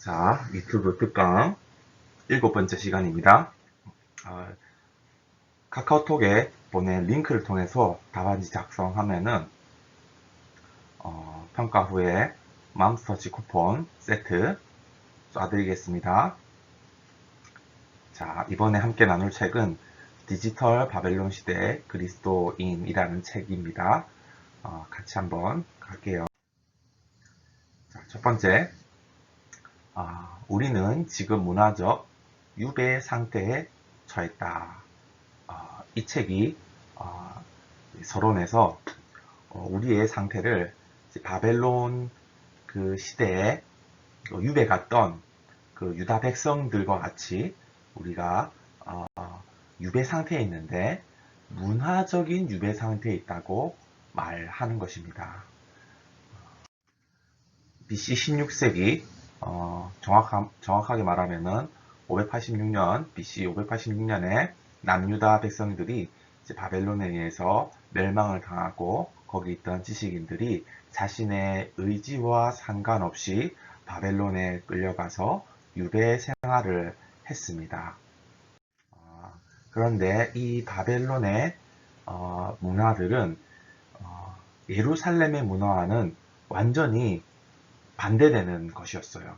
자, 유튜브 특강 7번째 시간입니다. 카카오톡에 보낸 링크를 통해서 답안지 작성하면은 평가 후에 맘스터치 쿠폰 세트 쏴드리겠습니다. 자, 이번에 함께 나눌 책은 디지털 바벨론 시대의 그리스도인이라는 책입니다. 같이 한번 갈게요. 자, 첫 번째, 우리는 지금 문화적 유배 상태에 처했다. 이 책이 서론에서 우리의 상태를 바벨론 그 시대에 유배 갔던 그 유다 백성들과 같이 우리가 유배 상태에 있는데 문화적인 유배 상태에 있다고 말하는 것입니다. BC 16세기 정확하게 말하면은 586년 BC 586년에 남유다 백성들이 바벨론에 의해서 멸망을 당하고 거기 있던 지식인들이 자신의 의지와 상관없이 바벨론에 끌려가서 유배 생활을 했습니다. 그런데 이 바벨론의 문화들은 예루살렘의 문화와는 완전히 반대되는 것이었어요.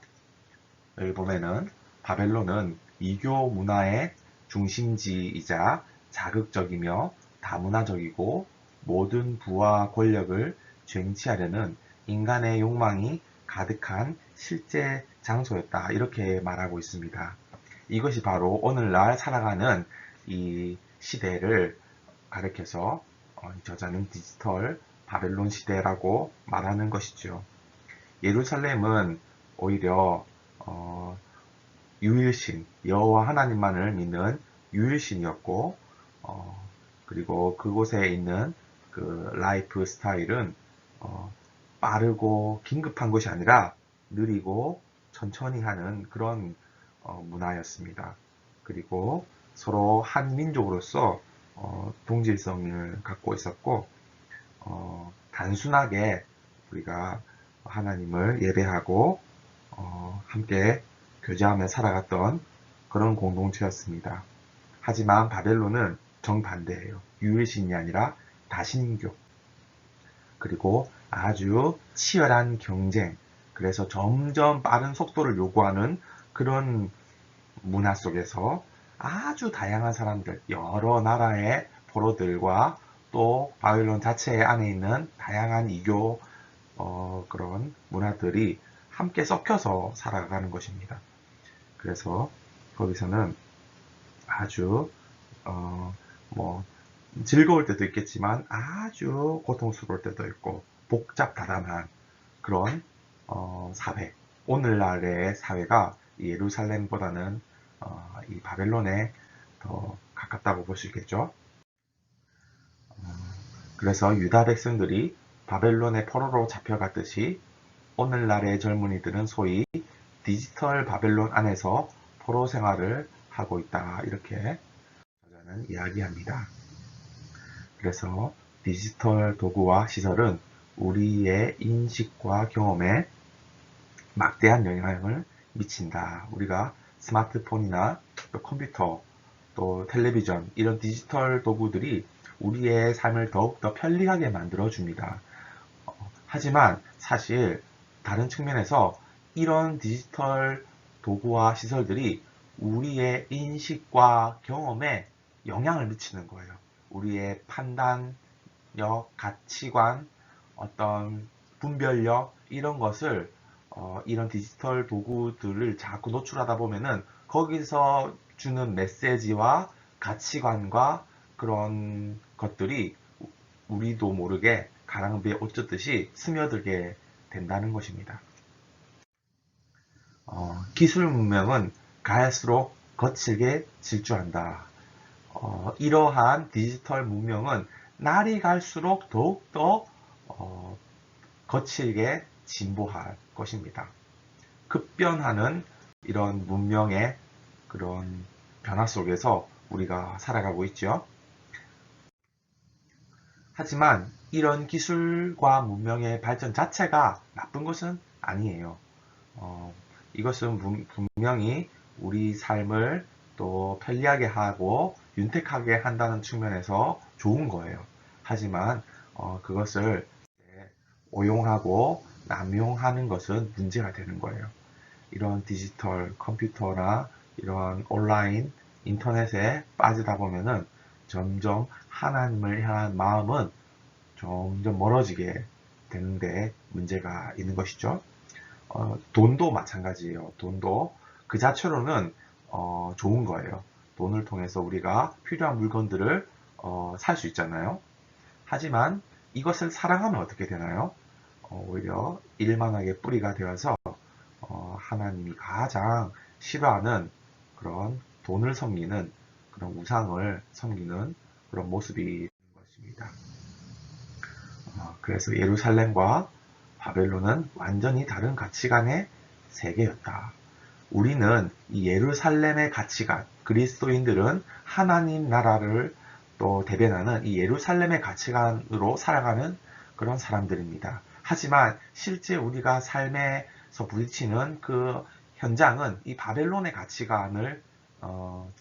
여기 보면은 바벨론은 이교 문화의 중심지이자 자극적이며 다문화적이고 모든 부와 권력을 쟁취하려는 인간의 욕망이 가득한 실제 장소였다. 이렇게 말하고 있습니다. 이것이 바로 오늘날 살아가는 이 시대를 가리켜서 저자는 디지털 바벨론 시대라고 말하는 것이죠. 예루살렘은 오히려 유일신, 여호와 하나님만을 믿는 유일신이었고, 그리고 그곳에 있는 그 라이프 스타일은 빠르고 긴급한 것이 아니라 느리고 천천히 하는 그런 문화였습니다. 그리고 서로 한 민족으로서 동질성을 갖고 있었고, 단순하게 우리가 하나님을 예배하고 함께 교제하며 살아갔던 그런 공동체였습니다. 하지만 바벨론은 정반대예요. 유일신이 아니라 다신교. 그리고 아주 치열한 경쟁. 그래서 점점 빠른 속도를 요구하는 그런 문화 속에서 아주 다양한 사람들, 여러 나라의 포로들과 또 바벨론 자체 안에 있는 다양한 이교 그런 문화들이 함께 섞여서 살아가는 것입니다. 그래서 거기서는 아주 뭐 즐거울 때도 있겠지만 아주 고통스러울 때도 있고 복잡다단한 그런 사회. 오늘날의 사회가 예루살렘보다는 이 바벨론에 더 가깝다고 볼 수 있겠죠. 그래서 유다 백성들이 바벨론의 포로로 잡혀갔듯이 오늘날의 젊은이들은 소위 디지털 바벨론 안에서 포로 생활을 하고 있다. 이렇게 저자는 이야기합니다. 그래서 디지털 도구와 시설은 우리의 인식과 경험에 막대한 영향을 미친다. 우리가 스마트폰이나 또 컴퓨터, 또 텔레비전 이런 디지털 도구들이 우리의 삶을 더욱더 편리하게 만들어줍니다. 하지만 사실 다른 측면에서 이런 디지털 도구와 시설들이 우리의 인식과 경험에 영향을 미치는 거예요. 우리의 판단력, 가치관, 어떤 분별력 이런 것을 이런 디지털 도구들을 자꾸 노출하다 보면은 거기서 주는 메시지와 가치관과 그런 것들이 우리도 모르게 가랑비에 옷 젖듯이 스며들게 된다는 것입니다. 기술 문명은 갈수록 거칠게 질주한다. 이러한 디지털 문명은 날이 갈수록 더욱더 거칠게 진보할 것입니다. 급변하는 이런 문명의 그런 변화 속에서 우리가 살아가고 있죠. 하지만 이런 기술과 문명의 발전 자체가 나쁜 것은 아니에요. 이것은 분명히 우리 삶을 또 편리하게 하고 윤택하게 한다는 측면에서 좋은 거예요. 하지만 그것을 오용하고 남용하는 것은 문제가 되는 거예요. 이런 디지털 컴퓨터나 이런 온라인 인터넷에 빠지다 보면은 점점 하나님을 향한 마음은 점점 멀어지게 되는데 문제가 있는 것이죠. 돈도 마찬가지예요. 돈도 그 자체로는 좋은 거예요. 돈을 통해서 우리가 필요한 물건들을 살 수 있잖아요. 하지만 이것을 사랑하면 어떻게 되나요? 오히려 일만하게 뿌리가 되어서 하나님이 가장 싫어하는 그런 돈을 섬기는 그런 우상을 섬기는 그런 모습이 되는 것입니다. 그래서 예루살렘과 바벨론은 완전히 다른 가치관의 세계였다. 우리는 이 예루살렘의 가치관, 그리스도인들은 하나님 나라를 또 대변하는 이 예루살렘의 가치관으로 살아가는 그런 사람들입니다. 하지만 실제 우리가 삶에서 부딪히는 그 현장은 이 바벨론의 가치관을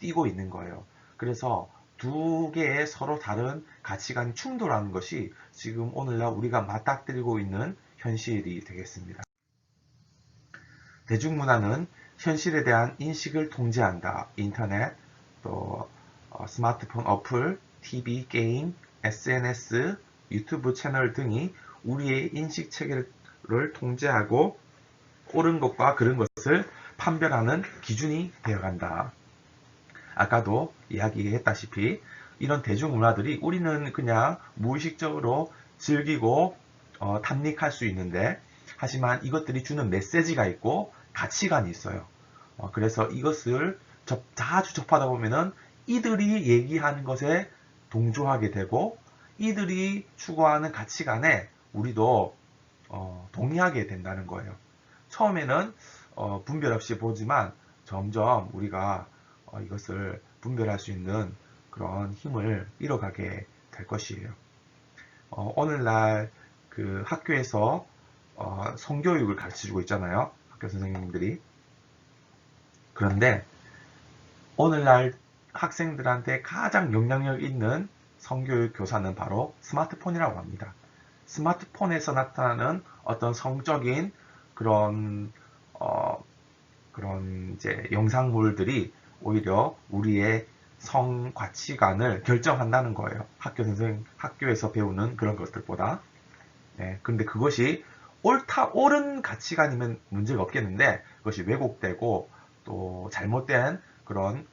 띠고 있는 거예요. 그래서 두 개의 서로 다른 가치관이 충돌하는 것이 지금 오늘날 우리가 맞닥뜨리고 있는 현실이 되겠습니다. 대중문화는 현실에 대한 인식을 통제한다. 인터넷, 또 스마트폰 어플, TV, 게임, SNS, 유튜브 채널 등이 우리의 인식 체계를 통제하고 옳은 것과 그른 것을 판별하는 기준이 되어간다. 아까도 이야기했다시피 이런 대중문화들이 우리는 그냥 무의식적으로 즐기고 탐닉할 수 있는데, 하지만 이것들이 주는 메시지가 있고 가치관이 있어요. 그래서 이것을 자주 접하다 보면은 이들이 얘기하는 것에 동조하게 되고 이들이 추구하는 가치관에 우리도 동의하게 된다는 거예요. 처음에는 분별 없이 보지만 점점 우리가 이것을 분별할 수 있는 그런 힘을 잃어가게 될 것이에요. 오늘날 그 학교에서 성교육을 가르쳐주고 있잖아요. 학교 선생님들이. 그런데 오늘날 학생들한테 가장 영향력 있는 성교육 교사는 바로 스마트폰이라고 합니다. 스마트폰에서 나타나는 어떤 성적인 그런 이제 영상물들이 오히려 우리의 성 가치관을 결정한다는 거예요. 학교에서 배우는 그런 것들보다. 네, 그런데 그것이 옳은 가치관이면 문제가 없겠는데, 그것이 왜곡되고 또 잘못된 그런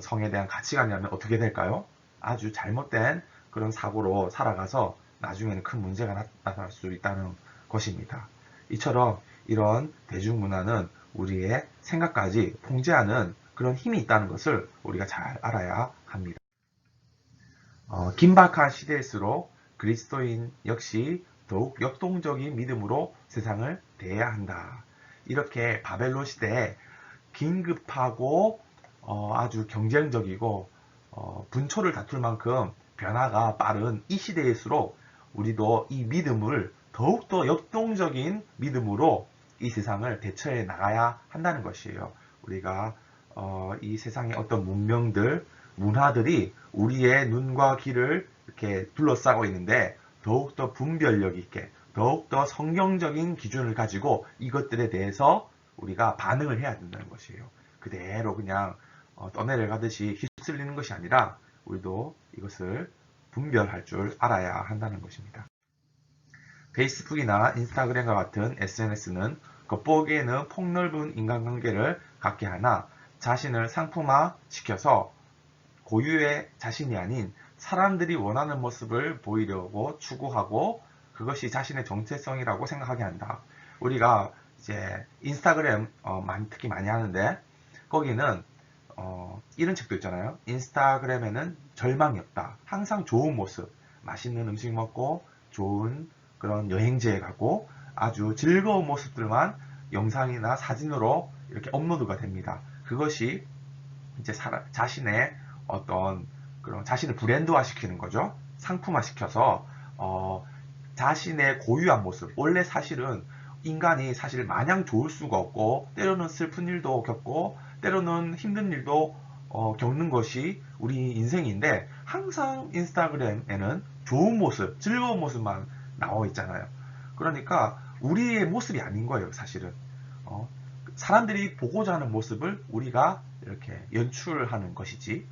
성에 대한 가치관이라면 어떻게 될까요? 아주 잘못된 그런 사고로 살아가서 나중에는 큰 문제가 나타날 수 있다는 것입니다. 이처럼 이런 대중문화는 우리의 생각까지 통제하는 그런 힘이 있다는 것을 우리가 잘 알아야 합니다. 긴박한 시대일수록 그리스도인 역시 더욱 역동적인 믿음으로 세상을 대해야 한다. 이렇게 바벨론 시대에 긴급하고 아주 경쟁적이고 분초를 다툴 만큼 변화가 빠른 이 시대일수록 우리도 이 믿음을 더욱더 역동적인 믿음으로 이 세상을 대처해 나가야 한다는 것이에요. 우리가 이 세상의 어떤 문명들, 문화들이 우리의 눈과 귀를 이렇게 둘러싸고 있는데 더욱더 분별력 있게, 더욱더 성경적인 기준을 가지고 이것들에 대해서 우리가 반응을 해야 된다는 것이에요. 그대로 그냥 떠내려가듯이 휩쓸리는 것이 아니라 우리도 이것을 분별할 줄 알아야 한다는 것입니다. 페이스북이나 인스타그램과 같은 SNS는 겉보기에는 폭넓은 인간관계를 갖게 하나 자신을 상품화 시켜서 고유의 자신이 아닌 사람들이 원하는 모습을 보이려고 추구하고 그것이 자신의 정체성이라고 생각하게 한다. 우리가 이제 인스타그램 특히 많이 하는데 거기는 이런 책도 있잖아요. 인스타그램에는 절망이 없다. 항상 좋은 모습, 맛있는 음식 먹고 좋은 그런 여행지에 가고 아주 즐거운 모습들만 영상이나 사진으로 이렇게 업로드가 됩니다. 그것이 이제 자신의 어떤 그런 자신을 브랜드화 시키는 거죠. 상품화 시켜서 자신의 고유한 모습, 원래 사실은 인간이 사실 마냥 좋을 수가 없고, 때로는 슬픈 일도 겪고, 때로는 힘든 일도 겪는 것이 우리 인생인데, 항상 인스타그램에는 좋은 모습, 즐거운 모습만 나와 있잖아요. 그러니까 우리의 모습이 아닌 거예요, 사실은. 어, 사람들이 보고자 하는 모습을 우리가 이렇게 연출하는 것이지.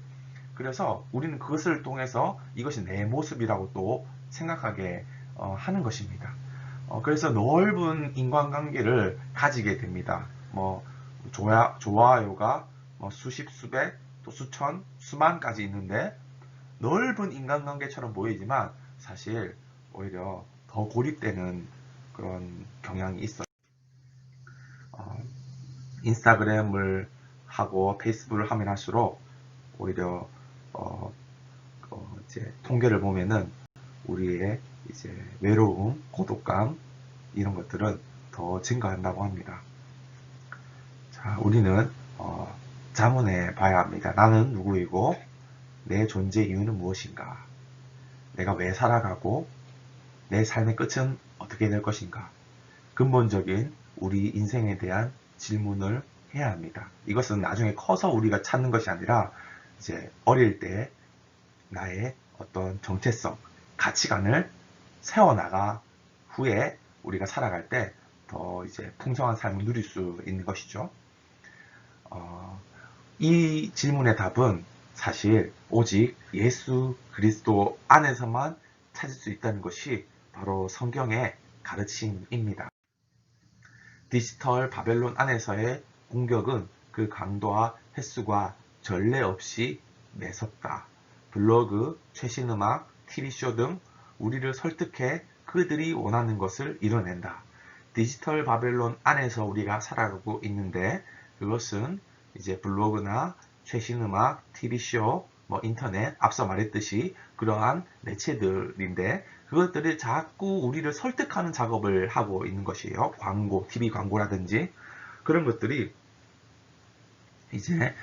그래서 우리는 그것을 통해서 이것이 내 모습이라고 또 생각하게 하는 것입니다. 그래서 넓은 인간관계를 가지게 됩니다. 뭐 좋아요가 뭐 수십, 수백, 또 수천, 수만까지 있는데 넓은 인간관계처럼 보이지만 사실 오히려 더 고립되는 그런 경향이 있어요. 인스타그램을 하고 페이스북을 하면 할수록 오히려 이제 통계를 보면은 우리의 이제 외로움, 고독감 이런 것들은 더 증가한다고 합니다. 자, 우리는 자문해 봐야 합니다. 나는 누구이고 내 존재 이유는 무엇인가? 내가 왜 살아가고 내 삶의 끝은 어떻게 될 것인가? 근본적인 우리 인생에 대한 질문을 해야 합니다. 이것은 나중에 커서 우리가 찾는 것이 아니라 이제 어릴 때 나의 어떤 정체성, 가치관을 세워나가 후에 우리가 살아갈 때 더 이제 풍성한 삶을 누릴 수 있는 것이죠. 이 질문의 답은 사실 오직 예수 그리스도 안에서만 찾을 수 있다는 것이 바로 성경의 가르침입니다. 디지털 바벨론 안에서의 공격은 그 강도와 횟수가 전례 없이 매섭다. 블로그, 최신 음악, TV쇼 등 우리를 설득해 그들이 원하는 것을 이뤄낸다. 디지털 바벨론 안에서 우리가 살아가고 있는데 그것은 이제 블로그나 최신 음악, TV쇼, 뭐 인터넷, 앞서 말했듯이 그러한 매체들인데 그것들이 자꾸 우리를 설득하는 작업을 하고 있는 것이에요. 광고, TV 광고라든지 그런 것들이 이제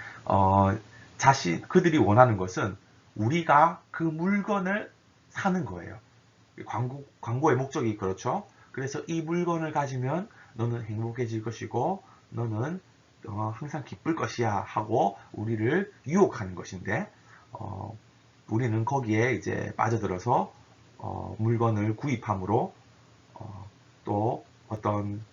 그들이 원하는 것은 우리가 그 물건을 사는 거예요. 광고의 목적이 그렇죠. 그래서 이 물건을 가지면 너는 행복해질 것이고 너는 항상 기쁠 것이야 하고 우리를 유혹하는 것인데 우리는 거기에 이제 빠져들어서 물건을 구입함으로 또 어떤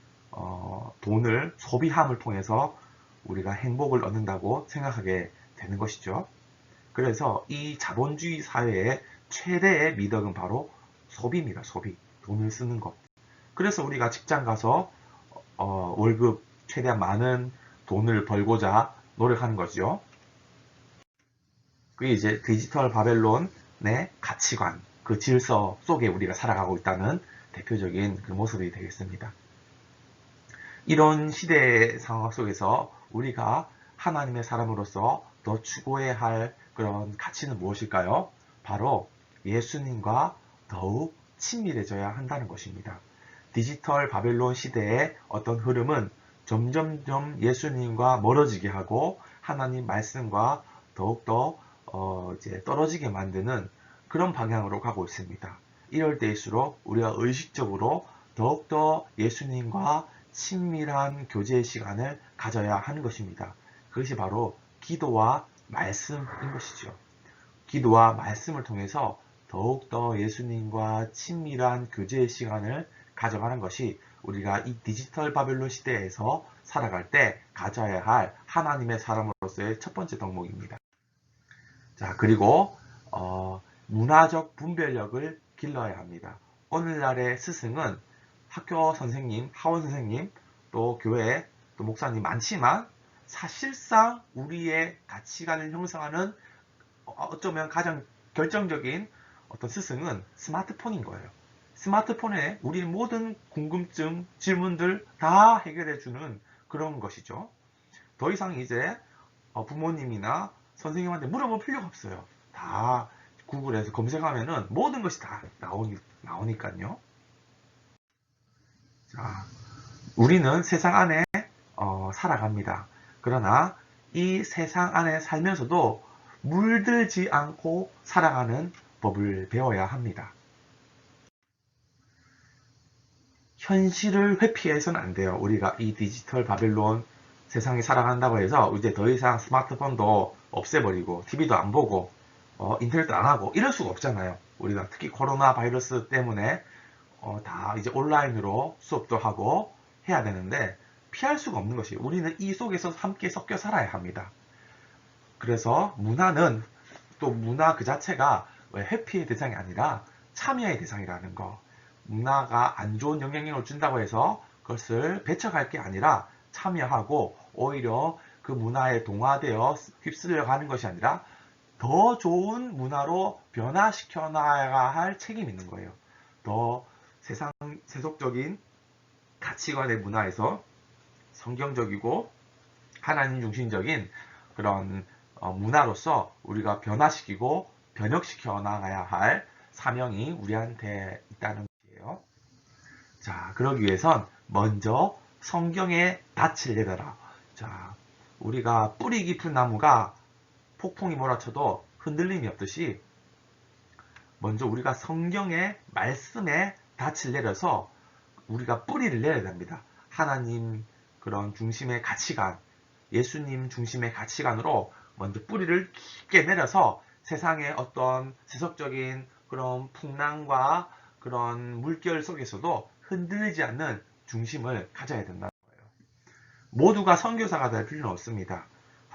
돈을 소비함을 통해서 우리가 행복을 얻는다고 생각하게 되는 것이죠. 그래서 이 자본주의 사회의 최대의 미덕은 바로 소비입니다. 소비. 돈을 쓰는 것. 그래서 우리가 직장 가서 월급 최대한 많은 돈을 벌고자 노력하는 거죠. 그게 이제 디지털 바벨론의 가치관, 그 질서 속에 우리가 살아가고 있다는 대표적인 그 모습이 되겠습니다. 이런 시대 상황 속에서 우리가 하나님의 사람으로서 더 추구해야 할 그런 가치는 무엇일까요? 바로 예수님과 더욱 친밀해져야 한다는 것입니다. 디지털 바벨론 시대의 어떤 흐름은 점점점 예수님과 멀어지게 하고 하나님 말씀과 더욱더 이제 떨어지게 만드는 그런 방향으로 가고 있습니다. 이럴 때일수록 우리가 의식적으로 더욱더 예수님과 친밀한 교제의 시간을 가져야 하는 것입니다. 그것이 바로 기도와 말씀인 것이죠. 기도와 말씀을 통해서 더욱더 예수님과 친밀한 교제의 시간을 가져가는 것이 우리가 이 디지털 바벨론 시대에서 살아갈 때 가져야 할 하나님의 사람으로서의 첫 번째 덕목입니다. 자, 그리고 문화적 분별력을 길러야 합니다. 오늘날의 스승은 학교 선생님, 하원 선생님, 또 교회, 또 목사님 많지만 사실상 우리의 가치관을 형성하는 어쩌면 가장 결정적인 어떤 스승은 스마트폰인 거예요. 스마트폰에 우리 모든 궁금증, 질문들 다 해결해주는 그런 것이죠. 더 이상 이제 부모님이나 선생님한테 물어볼 필요가 없어요. 다 구글에서 검색하면은 모든 것이 다 나오니까요. 자, 우리는 세상 안에 살아갑니다. 그러나 이 세상 안에 살면서도 물들지 않고 살아가는 법을 배워야 합니다. 현실을 회피해서는 안 돼요. 우리가 이 디지털 바벨론 세상에 살아간다고 해서 이제 더 이상 스마트폰도 없애버리고 TV도 안 보고 인터넷도 안 하고 이럴 수가 없잖아요. 우리가 특히 코로나 바이러스 때문에 다 이제 온라인으로 수업도 하고 해야 되는데 피할 수가 없는 것이 우리는 이 속에서 함께 섞여 살아야 합니다. 그래서 문화는 또 문화 그 자체가 회피의 대상이 아니라 참여의 대상이라는 거. 문화가 안 좋은 영향력을 준다고 해서 그것을 배척할 게 아니라 참여하고 오히려 그 문화에 동화되어 휩쓸려 가는 것이 아니라 더 좋은 문화로 변화시켜 나가야 할 책임이 있는 거예요. 더 세속적인 가치관의 문화에서 성경적이고 하나님 중심적인 그런 문화로서 우리가 변화시키고 변혁시켜 나가야 할 사명이 우리한테 있다는 것이에요. 자, 그러기 위해선 먼저 성경의 닻을 내려라. 자, 우리가 뿌리 깊은 나무가 폭풍이 몰아쳐도 흔들림이 없듯이 먼저 우리가 성경의 말씀에 닻을 내려서 우리가 뿌리를 내려야 됩니다. 하나님 그런 중심의 가치관, 예수님 중심의 가치관으로 먼저 뿌리를 깊게 내려서 세상의 어떤 세속적인 그런 풍랑과 그런 물결 속에서도 흔들리지 않는 중심을 가져야 된다는 거예요. 모두가 선교사가 될 필요는 없습니다.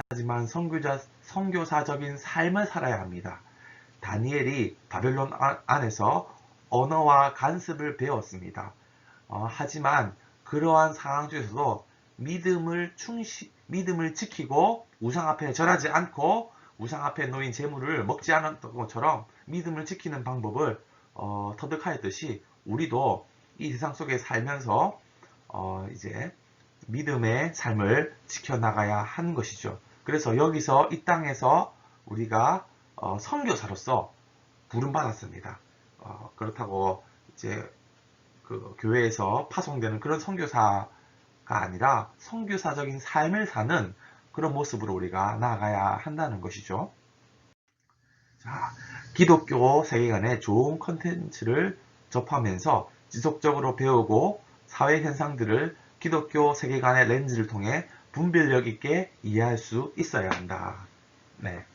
하지만 선교사적인 삶을 살아야 합니다. 다니엘이 바벨론 안에서 언어와 간습을 배웠습니다. 하지만 그러한 상황 중에서도 믿음을 지키고 우상 앞에 절하지 않고 우상 앞에 놓인 재물을 먹지 않았던 것처럼 믿음을 지키는 방법을 터득하였듯이 우리도 이 세상 속에 살면서 이제 믿음의 삶을 지켜나가야 하는 것이죠. 그래서 여기서 이 땅에서 우리가 선교사로서 부름받았습니다. 그렇다고 이제 그 교회에서 파송되는 그런 선교사가 아니라 선교사적인 삶을 사는 그런 모습으로 우리가 나아가야 한다는 것이죠. 자, 기독교 세계관의 좋은 컨텐츠를 접하면서 지속적으로 배우고 사회 현상들을 기독교 세계관의 렌즈를 통해 분별력 있게 이해할 수 있어야 한다. 네.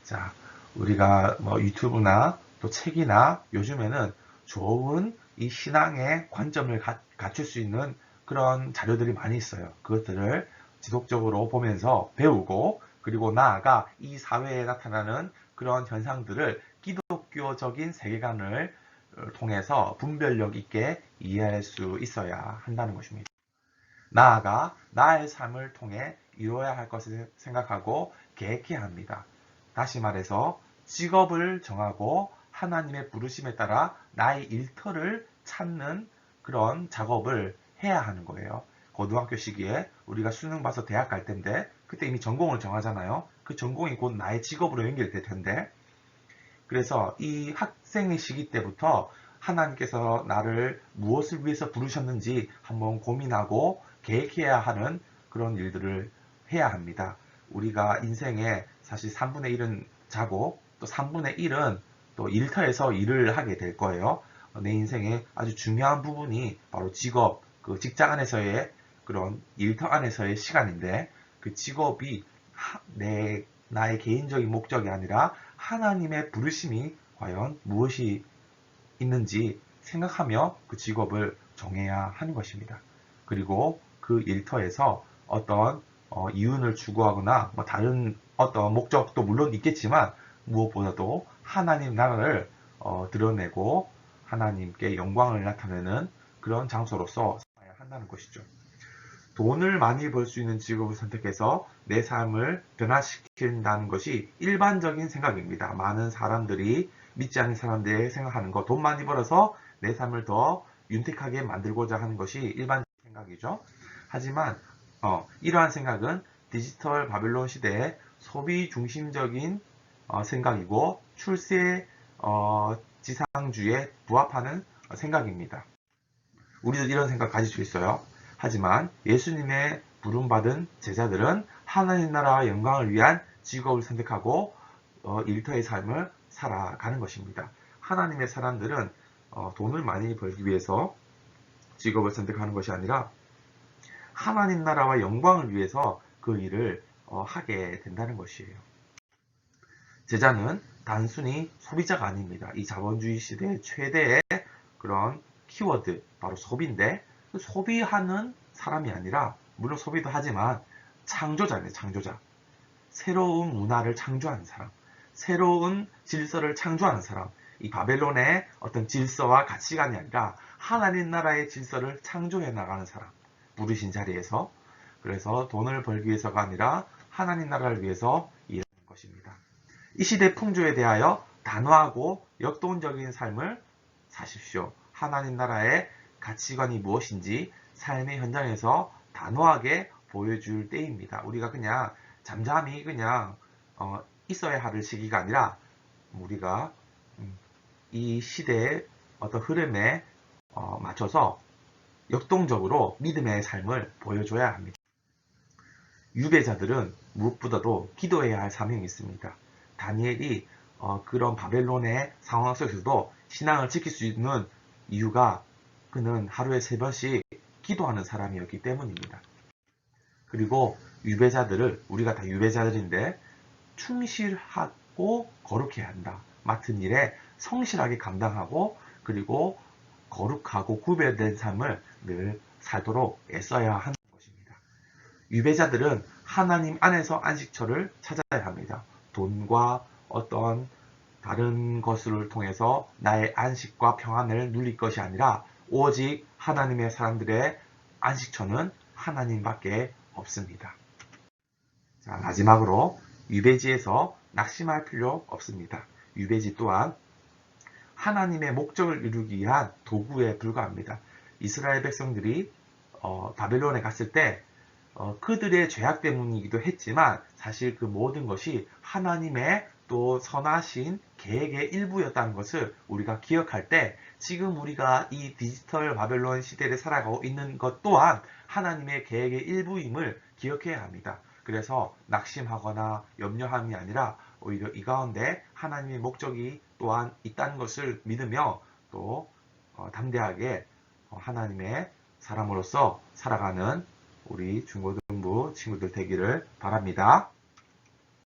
자, 우리가 뭐 유튜브나 또 책이나 요즘에는 좋은 이 신앙의 관점을 갖출 수 있는 그런 자료들이 많이 있어요. 그것들을 지속적으로 보면서 배우고 그리고 나아가 이 사회에 나타나는 그런 현상들을 기독교적인 세계관을 통해서 분별력 있게 이해할 수 있어야 한다는 것입니다. 나아가 나의 삶을 통해 이루어야 할 것을 생각하고 계획해야 합니다. 다시 말해서 직업을 정하고 하나님의 부르심에 따라 나의 일터를 찾는 그런 작업을 해야 하는 거예요. 고등학교 시기에 우리가 수능 봐서 대학 갈 텐데 그때 이미 전공을 정하잖아요. 그 전공이 곧 나의 직업으로 연결될 텐데 그래서 이 학생의 시기 때부터 하나님께서 나를 무엇을 위해서 부르셨는지 한번 고민하고 계획해야 하는 그런 일들을 해야 합니다. 우리가 인생에 사실 3분의 1은 자고 또 3분의 1은 또 일터에서 일을 하게 될 거예요. 내 인생의 아주 중요한 부분이 바로 직업, 그 직장 안에서의 그런 일터 안에서의 시간인데 그 직업이 나의 개인적인 목적이 아니라 하나님의 부르심이 과연 무엇이 있는지 생각하며 그 직업을 정해야 하는 것입니다. 그리고 그 일터에서 어떤 이윤을 추구하거나 뭐 다른 어떤 목적도 물론 있겠지만 무엇보다도 하나님 나라를 드러내고 하나님께 영광을 나타내는 그런 장소로서 살아야 한다는 것이죠. 돈을 많이 벌 수 있는 직업을 선택해서 내 삶을 변화시킨다는 것이 일반적인 생각입니다. 많은 사람들이 믿지 않는 사람들이 생각하는 거, 돈 많이 벌어서 내 삶을 더 윤택하게 만들고자 하는 것이 일반적인 생각이죠. 하지만 이러한 생각은 디지털 바벨론 시대의 소비 중심적인 생각이고 출세 지상주의에 부합하는 생각입니다. 우리도 이런 생각 가질 수 있어요. 하지만 예수님의 부름받은 제자들은 하나님 나라와 영광을 위한 직업을 선택하고 일터의 삶을 살아가는 것입니다. 하나님의 사람들은 돈을 많이 벌기 위해서 직업을 선택하는 것이 아니라 하나님 나라와 영광을 위해서 그 일을 하게 된다는 것이에요. 제자는 단순히 소비자가 아닙니다. 이 자본주의 시대의 최대의 그런 키워드, 바로 소비인데, 그 소비하는 사람이 아니라, 물론 소비도 하지만 창조자네, 창조자. 새로운 문화를 창조하는 사람, 새로운 질서를 창조하는 사람. 이 바벨론의 어떤 질서와 가치관이 아니라 하나님 나라의 질서를 창조해 나가는 사람. 부르신 자리에서. 그래서 돈을 벌기 위해서가 아니라 하나님 나라를 위해서 일하는 것입니다. 이 시대 풍조에 대하여 단호하고 역동적인 삶을 사십시오. 하나님 나라의 가치관이 무엇인지 삶의 현장에서 단호하게 보여줄 때입니다. 우리가 그냥 잠잠히 그냥 있어야 할 시기가 아니라 우리가 이 시대의 어떤 흐름에 맞춰서 역동적으로 믿음의 삶을 보여줘야 합니다. 유배자들은 무엇보다도 기도해야 할 사명이 있습니다. 다니엘이 그런 바벨론의 상황 속에서도 신앙을 지킬 수 있는 이유가 그는 하루에 3번씩 기도하는 사람이었기 때문입니다. 그리고 유배자들을, 우리가 다 유배자들인데 충실하고 거룩해야 한다. 맡은 일에 성실하게 감당하고 그리고 거룩하고 구별된 삶을 늘 살도록 애써야 하는 것입니다. 유배자들은 하나님 안에서 안식처를 찾아야 합니다. 돈과 어떤 다른 것을 통해서 나의 안식과 평안을 누릴 것이 아니라 오직 하나님의 사람들의 안식처는 하나님밖에 없습니다. 자, 마지막으로 유배지에서 낙심할 필요 없습니다. 유배지 또한 하나님의 목적을 이루기 위한 도구에 불과합니다. 이스라엘 백성들이 바벨론에 갔을 때 그들의 죄악 때문이기도 했지만 사실 그 모든 것이 하나님의 또 선하신 계획의 일부였다는 것을 우리가 기억할 때 지금 우리가 이 디지털 바벨론 시대를 살아가고 있는 것 또한 하나님의 계획의 일부임을 기억해야 합니다. 그래서 낙심하거나 염려함이 아니라 오히려 이 가운데 하나님의 목적이 또한 있다는 것을 믿으며 또 담대하게 하나님의 사람으로서 살아가는 우리 중고등부 친구들 되기를 바랍니다.